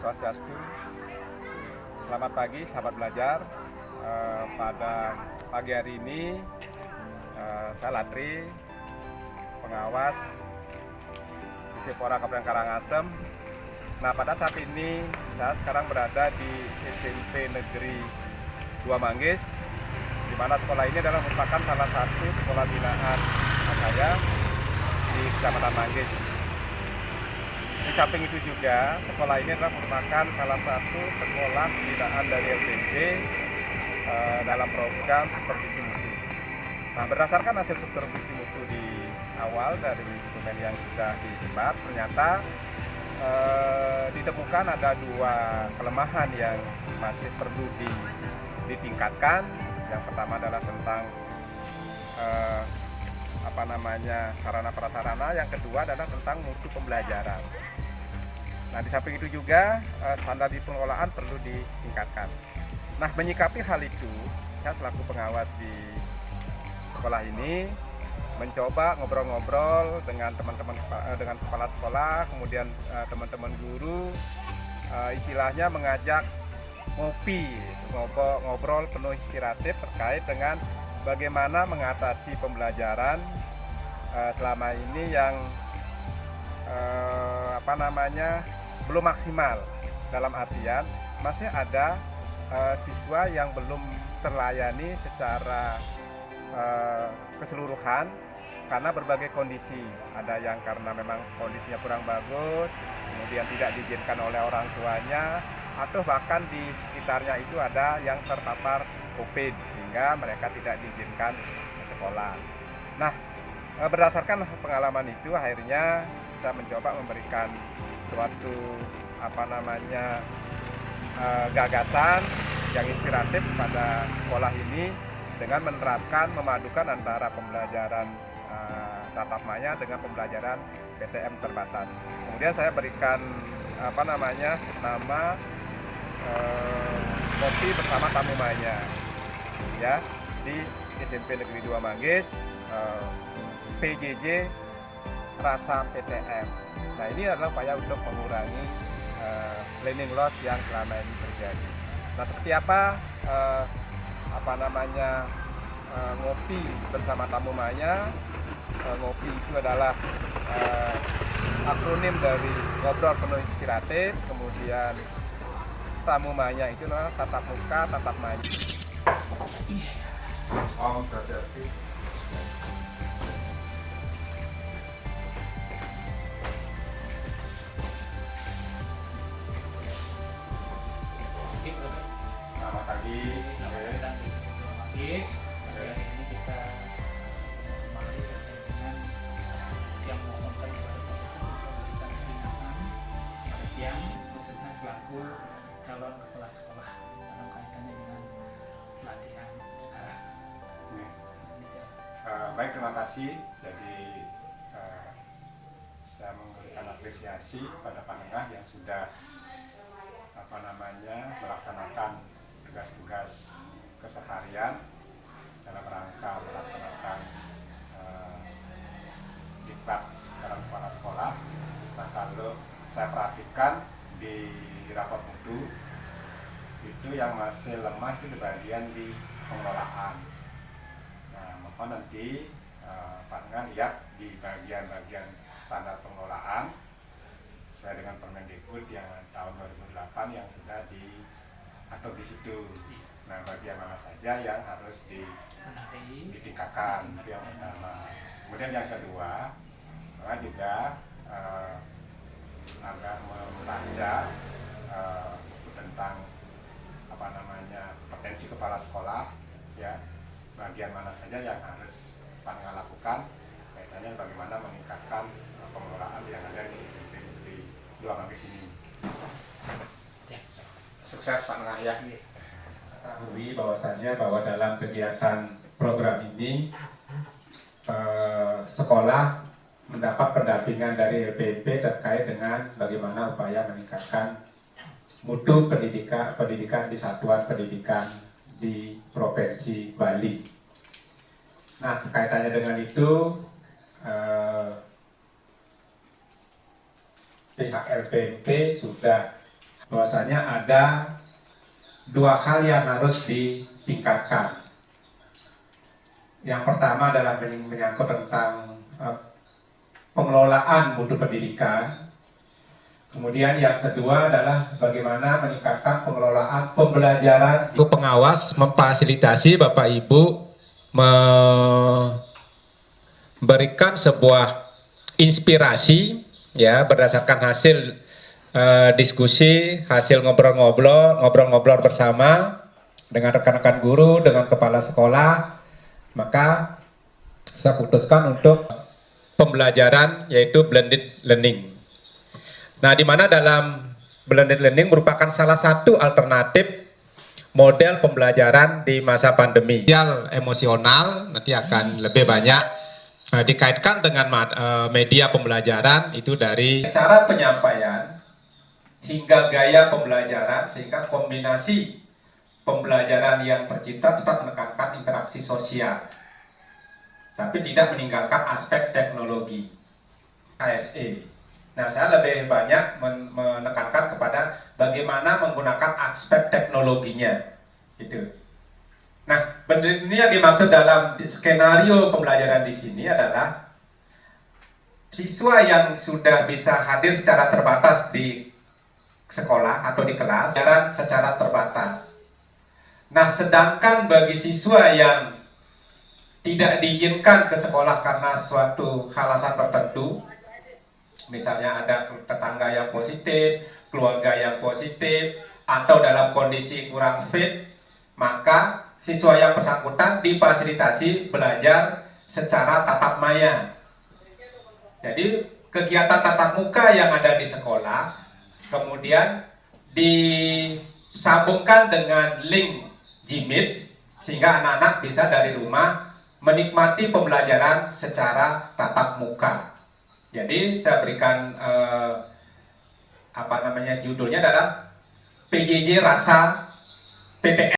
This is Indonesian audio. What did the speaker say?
Swastiastu. Selamat pagi sahabat belajar. Pada pagi hari ini saya Latri, pengawas Disipora Kabupaten Karangasem. Nah, pada saat ini saya sekarang berada di SMP Negeri 2 Manggis, di mana sekolah ini adalah merupakan salah satu sekolah binaan saya di Kecamatan Manggis. Di samping itu juga, sekolah ini adalah merupakan salah satu sekolah binaan dari LPMP dalam program supervisi mutu. Nah, berdasarkan hasil supervisi mutu di awal dari instrumen yang sudah disebar, ternyata ditemukan ada dua kelemahan yang masih perlu ditingkatkan. Yang pertama adalah tentang sarana prasarana, yang kedua adalah tentang mutu pembelajaran. Nah, di samping itu juga standar di pengelolaan perlu ditingkatkan. Nah, menyikapi hal itu, saya selaku pengawas di sekolah ini mencoba ngobrol-ngobrol dengan teman-teman, dengan kepala sekolah, kemudian teman-teman guru, istilahnya mengajak ngopi, ngobrol penuh inspiratif terkait dengan bagaimana mengatasi pembelajaran selama ini yang belum maksimal, dalam artian masih ada siswa yang belum terlayani secara keseluruhan karena berbagai kondisi. Ada yang karena memang kondisinya kurang bagus, kemudian tidak diizinkan oleh orang tuanya, atau bahkan di sekitarnya itu ada yang terpapar COVID sehingga mereka tidak diizinkan ke sekolah. Nah, berdasarkan pengalaman itu, akhirnya saya mencoba memberikan suatu gagasan yang inspiratif pada sekolah ini dengan menerapkan, memadukan antara pembelajaran tatap maya dengan pembelajaran PTM terbatas. Kemudian saya berikan nama kopi bersama tamu maya ya di SMP Negeri 2 Manggis, PJJ rasa PTM. Nah, ini adalah upaya untuk mengurangi learning loss yang selama ini terjadi. Nah, seperti apa ngopi bersama tamu maya? Ngopi itu adalah akronim dari ngobrol penuh inspiratif, kemudian tamu maya itu adalah tatap muka, tatap maya. Om Swastiastu. Selamat pagi. Hari ini kita kembali dengan yang mengumumkan kepada kita pembinaan yang khususnya selaku calon kepala sekolah dalam kaitannya dengan pelatihan sekarang. Baik, terima kasih. Jadi saya memberikan apresiasi pada Pak Nengah yang sudah melaksanakan tugas-tugas keseharian dalam rangka melaksanakan diklat dalam kepala sekolah. Nah, kalau saya perhatikan di rapor mutu itu yang masih lemah itu di bagian di pengelolaan. Nah, mohon nanti Pak Nengah lihat di bagian-bagian standar pengelolaan sesuai dengan Permendikbud yang tahun 2008 yang sudah diatur di situ. Nah, bagian mana saja yang harus ditingkatkan, itu yang pertama. Kemudian yang kedua, saya juga agak membaca buku tentang potensi kepala sekolah, ya, bagian mana saja yang harus Pak Nengah lakukan kaitannya bagaimana meningkatkan pengelolaan yang ada di SMP Negeri 2 Manggis ini. Sukses Pak Nengah ya. Ketahui bahwasannya bahwa dalam kegiatan program ini sekolah mendapat pendampingan dari LPMP terkait dengan bagaimana upaya meningkatkan mutu pendidikan di satuan pendidikan di Provinsi Bali. Nah, kaitannya dengan itu pihak LPMP sudah bahwasanya ada dua hal yang harus ditingkatkan. Yang pertama adalah menyangkut tentang pengelolaan mutu pendidikan. Kemudian yang kedua adalah bagaimana meningkatkan pengelolaan pembelajaran. Pengawas memfasilitasi Bapak Ibu memberikan sebuah inspirasi ya berdasarkan hasil diskusi, hasil ngobrol-ngobrol bersama dengan rekan-rekan guru, dengan kepala sekolah. Maka saya putuskan untuk pembelajaran yaitu blended learning. Nah, di mana dalam blended learning merupakan salah satu alternatif model pembelajaran di masa pandemi. Sosial emosional nanti akan lebih banyak dikaitkan dengan media pembelajaran itu dari cara penyampaian hingga gaya pembelajaran, sehingga kombinasi pembelajaran yang tercipta tetap menekankan interaksi sosial, tapi tidak meninggalkan aspek teknologi KSE. Nah, saya lebih banyak menekankan kepada bagaimana menggunakan aspek teknologinya, gitu. Nah, ini yang dimaksud dalam skenario pembelajaran di sini adalah siswa yang sudah bisa hadir secara terbatas di sekolah atau di kelas, pembelajaran secara terbatas. Nah, sedangkan bagi siswa yang tidak diizinkan ke sekolah karena suatu alasan tertentu, misalnya ada tetangga yang positif, keluarga yang positif, atau dalam kondisi kurang fit, maka siswa yang bersangkutan difasilitasi belajar secara tatap maya. Jadi kegiatan tatap muka yang ada di sekolah kemudian disambungkan dengan link Jimit sehingga anak-anak bisa dari rumah menikmati pembelajaran secara tatap muka. Jadi saya berikan judulnya adalah PJJ Rasa PTN.